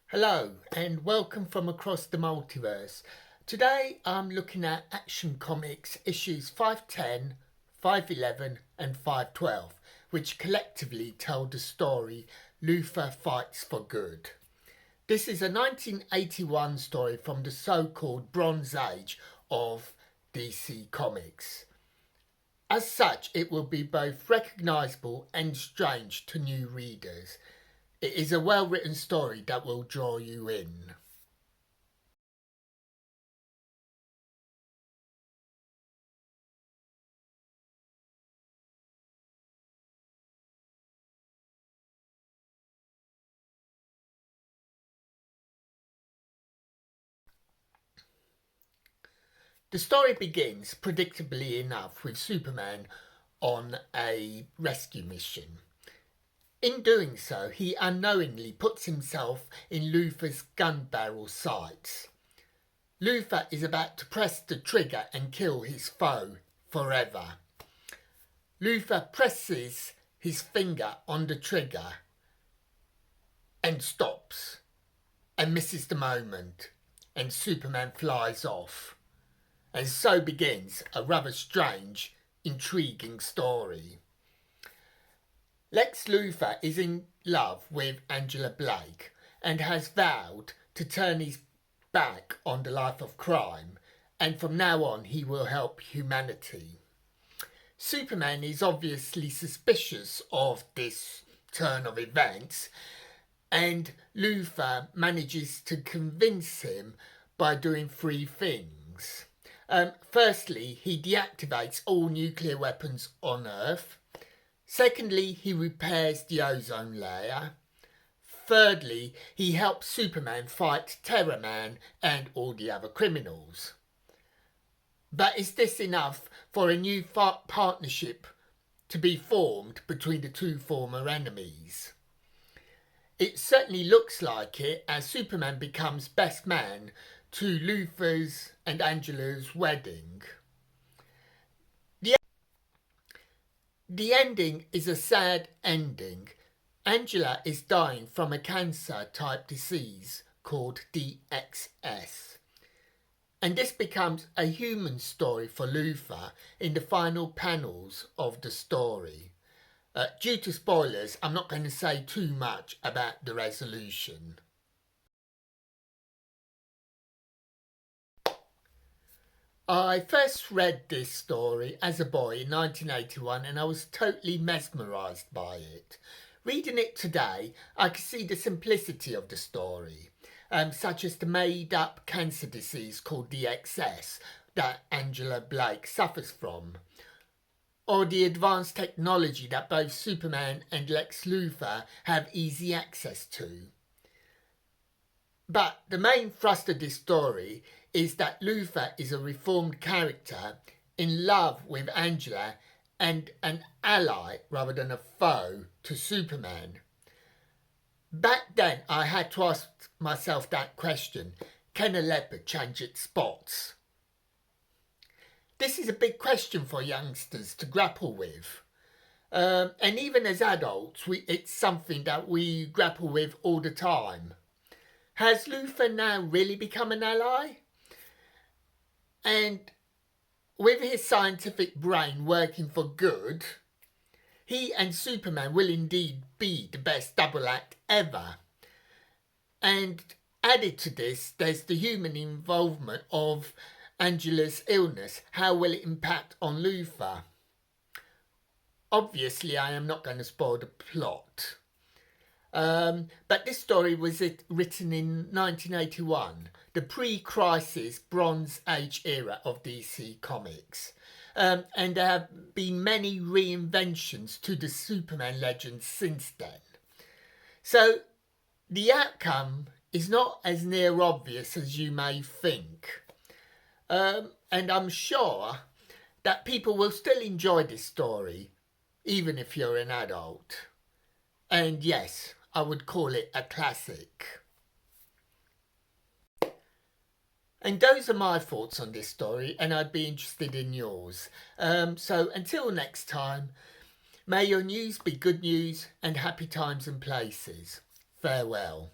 Hello and welcome from across the multiverse. Today I'm looking at Action Comics issues 510, 511 and 512, which collectively tell the story Luthor Fights for Good. This is a 1981 story from the so-called Bronze Age of DC Comics. As such, it will be both recognisable and strange to new readers. It is a well-written story that will draw you in. The story begins, predictably enough, with Superman on a rescue mission. In doing so, he unknowingly puts himself in Luthor's gun barrel sights. Luthor is about to press the trigger and kill his foe forever. Luthor presses his finger on the trigger and stops and misses the moment, and Superman flies off. And so begins a rather strange, intriguing story. Lex Luthor is in love with Angela Blake and has vowed to turn his back on the life of crime, and from now on he will help humanity. Superman is obviously suspicious of this turn of events, and Luthor manages to convince him by doing three things. Firstly, he deactivates all nuclear weapons on Earth. Secondly, he repairs the ozone layer. Thirdly, he helps Superman fight Terror Man and all the other criminals. But is this enough for a new partnership to be formed between the two former enemies? It certainly looks like it, as Superman becomes best man to Luthor's and Angela's wedding. The ending is a sad ending. Angela is dying from a cancer-type disease called DXS. And this becomes a human story for Luthor in the final panels of the story. Due to spoilers, I'm not going to say too much about the resolution. I first read this story as a boy in 1981 and I was totally mesmerised by it. Reading it today, I can see the simplicity of the story, such as the made-up cancer disease called DXS that Angela Blake suffers from, or the advanced technology that both Superman and Lex Luthor have easy access to. But the main thrust of this story is that Luthor is a reformed character in love with Angela and an ally rather than a foe to Superman. Back then I had to ask myself that question: can a leopard change its spots? This is a big question for youngsters to grapple with. And even as adults, it's something that we grapple with all the time. Has Luthor now really become an ally? And with his scientific brain working for good, he and Superman will indeed be the best double act ever. And added to this, there's the human involvement of Angela's illness. How will it impact on Luthor? Obviously, I am not going to spoil the plot. But this story was written in 1981, the pre-crisis Bronze Age era of DC Comics. And there have been many reinventions to the Superman legend since then. So the outcome is not as near obvious as you may think. And I'm sure that people will still enjoy this story, even if you're an adult. And yes, I would call it a classic. And those are my thoughts on this story, and I'd be interested in yours. So until next time, may your news be good news and happy times and places. Farewell.